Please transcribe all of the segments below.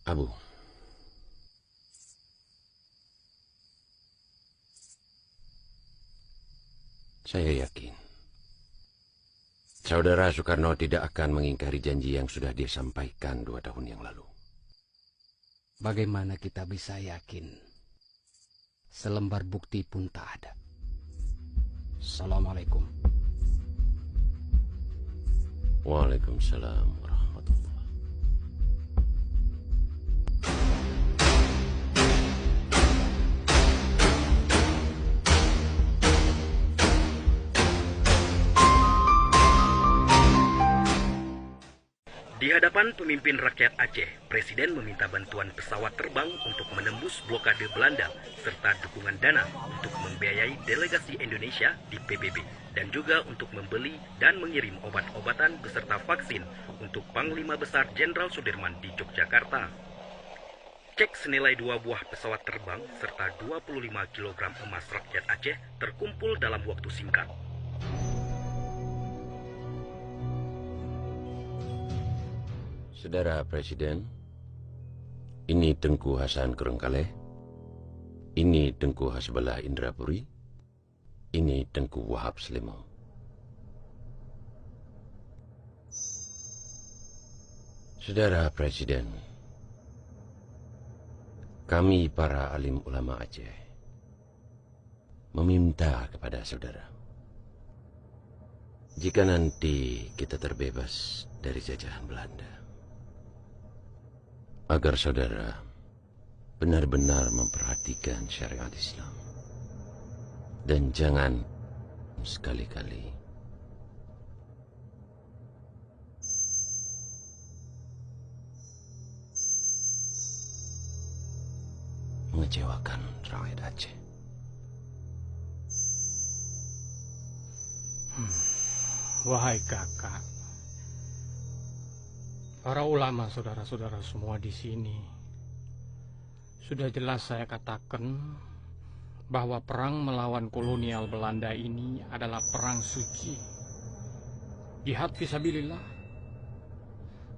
Abu, saya yakin Saudara Soekarno tidak akan mengingkari janji yang sudah dia sampaikan 2 tahun yang lalu. Bagaimana kita bisa yakin? Selembar bukti pun tak ada. Assalamualaikum. Waalaikumsalam warahmatullahi. Di hadapan pemimpin rakyat Aceh, Presiden meminta bantuan pesawat terbang untuk menembus blokade Belanda serta dukungan dana untuk membiayai delegasi Indonesia di PBB dan juga untuk membeli dan mengirim obat-obatan beserta vaksin untuk Panglima Besar Jenderal Sudirman di Yogyakarta. Cek senilai 2 buah pesawat terbang serta 25 kg emas rakyat Aceh terkumpul dalam waktu singkat. Saudara Presiden, ini Tengku Hasan Kurungkaleh, ini Tengku Hasbullah Indrapuri, ini Tengku Wahab Selimau. Saudara Presiden, kami para alim ulama Aceh meminta kepada saudara, jika nanti kita terbebas dari jajahan Belanda, agar saudara benar-benar memperhatikan syariat Islam. Dan jangan sekali-kali mengecewakan rakyat Aceh. Wahai kakak, para ulama saudara-saudara semua di sini, sudah jelas saya katakan bahwa perang melawan kolonial Belanda ini adalah perang suci. Jihad fisabilillah.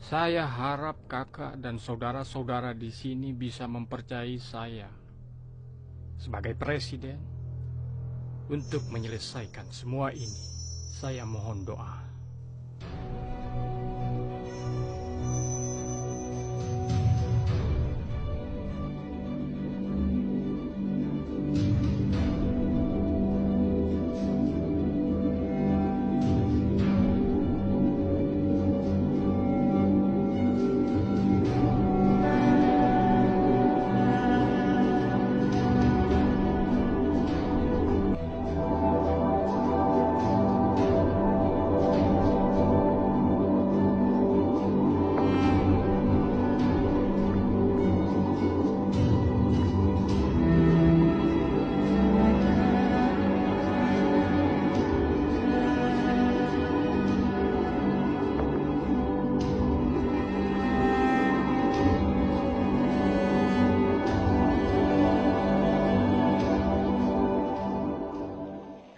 Saya harap kakak dan saudara-saudara di sini bisa mempercayai saya sebagai presiden untuk menyelesaikan semua ini. Saya mohon doa.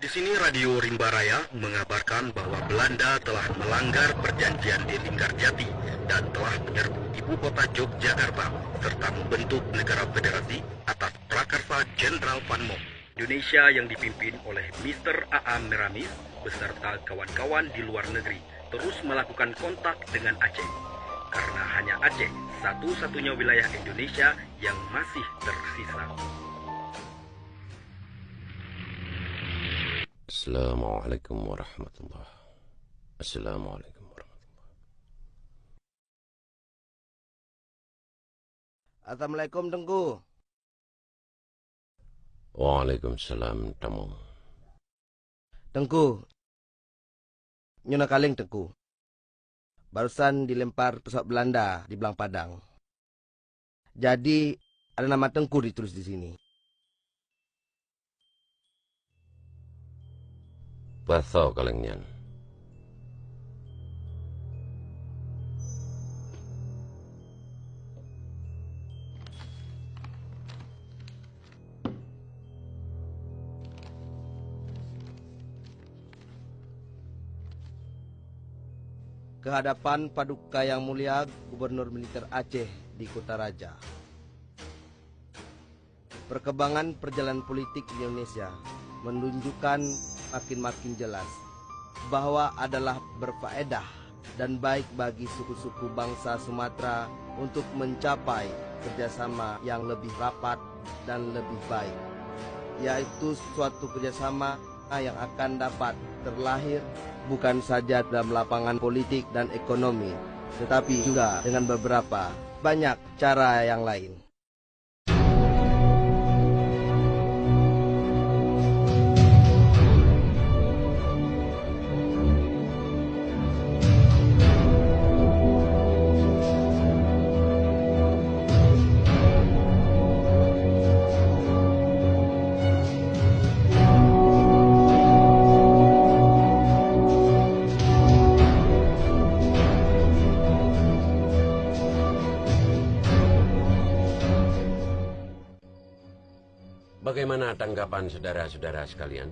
Di sini Radio Rimba Raya mengabarkan bahwa Belanda telah melanggar perjanjian di Linggarjati dan telah menyerbu ibu kota Yogyakarta serta membentuk negara federasi atas prakarsa Jenderal Van Mock. Indonesia yang dipimpin oleh Mr. A.A. Meramis beserta kawan-kawan di luar negeri terus melakukan kontak dengan Aceh. Karena hanya Aceh satu-satunya wilayah Indonesia yang masih tersisa. Assalamualaikum warahmatullahi. Assalamualaikum warahmatullahi. Assalamualaikum Tengku. Waalaikumsalam tamu. Tengku. Nyuna kaleng Tengku. Barusan dilempar pesawat Belanda di Belang Padang. Jadi ada nama Tengku ditulis di sini. Patho kalengnya. kehadapan Paduka Yang Mulia Gubernur Militer Aceh di Kota Raja. Perkembangan perjalanan politik di Indonesia menunjukkan makin jelas bahwa adalah berfaedah dan baik bagi suku-suku bangsa Sumatera untuk mencapai kerjasama yang lebih rapat dan lebih baik, yaitu suatu kerjasama yang akan dapat terlahir bukan saja dalam lapangan politik dan ekonomi, tetapi juga dengan beberapa banyak cara yang lain. Bagaimana tanggapan saudara-saudara sekalian?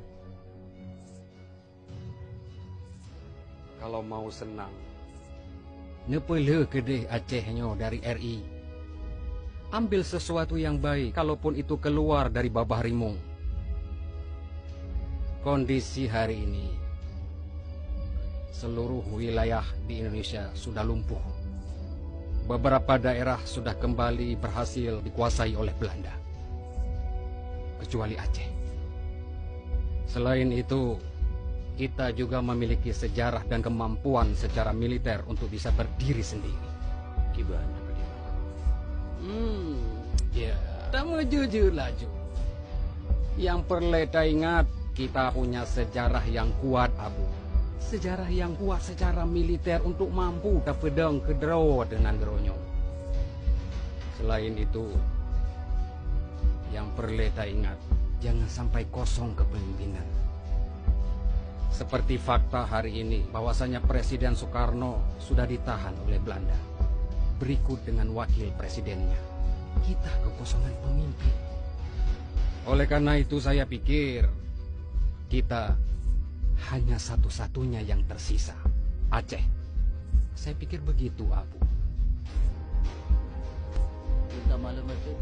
Kalau mau senang, nepele kedeh Acehnya dari RI. Ambil sesuatu yang baik, kalaupun itu keluar dari babah rimung. Kondisi hari ini, seluruh wilayah di Indonesia sudah lumpuh. Beberapa daerah sudah kembali berhasil dikuasai oleh Belanda, kecuali Aceh. Selain itu, kita juga memiliki sejarah dan kemampuan secara militer untuk bisa berdiri sendiri. Gimana bagaimana? Ya, kamu jujur laju. Yang perlu kita ingat, kita punya sejarah yang kuat, Abu. Sejarah yang kuat secara militer untuk mampu pedang kedero dengan geronyo. Selain itu, yang perlu kita ingat, jangan sampai kosong kepemimpinan. Seperti fakta hari ini, bahwasanya Presiden Soekarno sudah ditahan oleh Belanda. Berikut dengan wakil presidennya. Kita kekosongan pemimpin. Oleh karena itu saya pikir, kita hanya satu-satunya yang tersisa, Aceh. Saya pikir begitu, Abu. Minta maklum itu.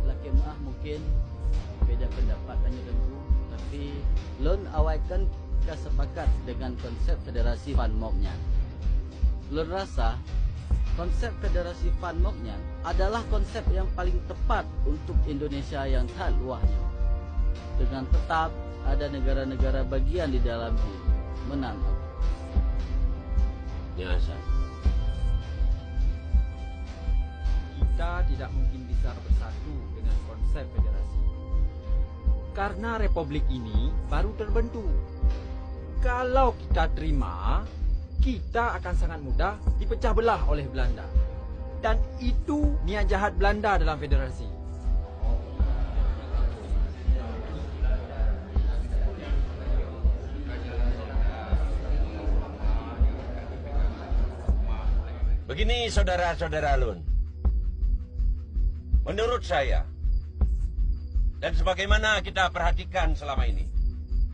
Laki maaf mungkin beda pendapat hanya tentu, tapi Lon awaikan kita sepakat dengan konsep federasi FANMOB-nya. Lon rasa konsep federasi FANMOB-nya adalah konsep yang paling tepat untuk Indonesia yang tak luasnya. Dengan tetap ada negara-negara bagian di dalamnya menang. Nyasa. Kita tidak mungkin bisa bersatu dengan konsep federasi. Karena republik ini baru terbentuk. Kalau kita terima, kita akan sangat mudah dipecah belah oleh Belanda. Dan itu niat jahat Belanda dalam federasi. Begini saudara-saudara Lun. Menurut saya, dan sebagaimana kita perhatikan selama ini,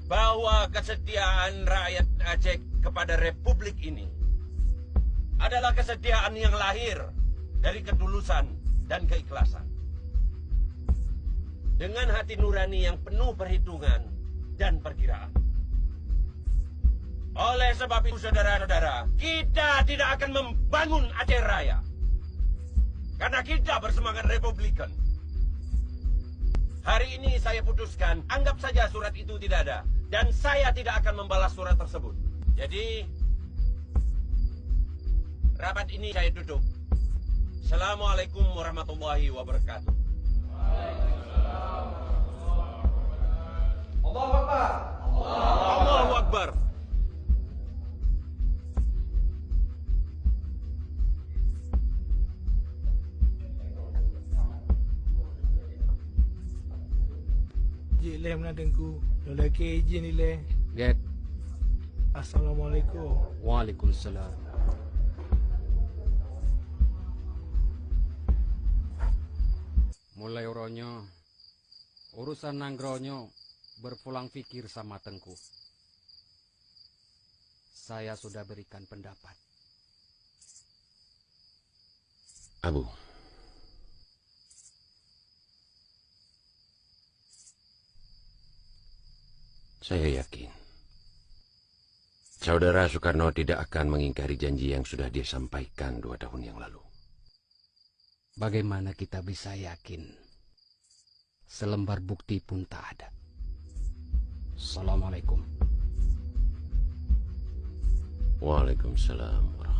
bahwa kesetiaan rakyat Aceh kepada republik ini adalah kesetiaan yang lahir dari ketulusan dan keikhlasan. Dengan hati nurani yang penuh perhitungan dan perkiraan. Oleh sebab itu saudara-saudara, kita tidak akan membangun Aceh Raya. Karena kita bersemangat republikan. Hari ini saya putuskan, anggap saja surat itu tidak ada. Dan saya tidak akan membalas surat tersebut. Jadi, rapat ini saya tutup. Assalamualaikum warahmatullahi wabarakatuh. Allahu Akbar. Allahu Akbar. Jileh menadengku, nolak izin nilai. Get. Assalamualaikum. Waalaikumsalam. Mulai uronyo, urusan nanggronyo berpulang fikir sama Tengku. saya sudah berikan pendapat. Abu, saya yakin Saudara Soekarno tidak akan mengingkari janji yang sudah dia sampaikan 2 tahun yang lalu. Bagaimana kita bisa yakin? Selembar bukti pun tak ada. Assalamualaikum. Waalaikumsalam warahmatullahi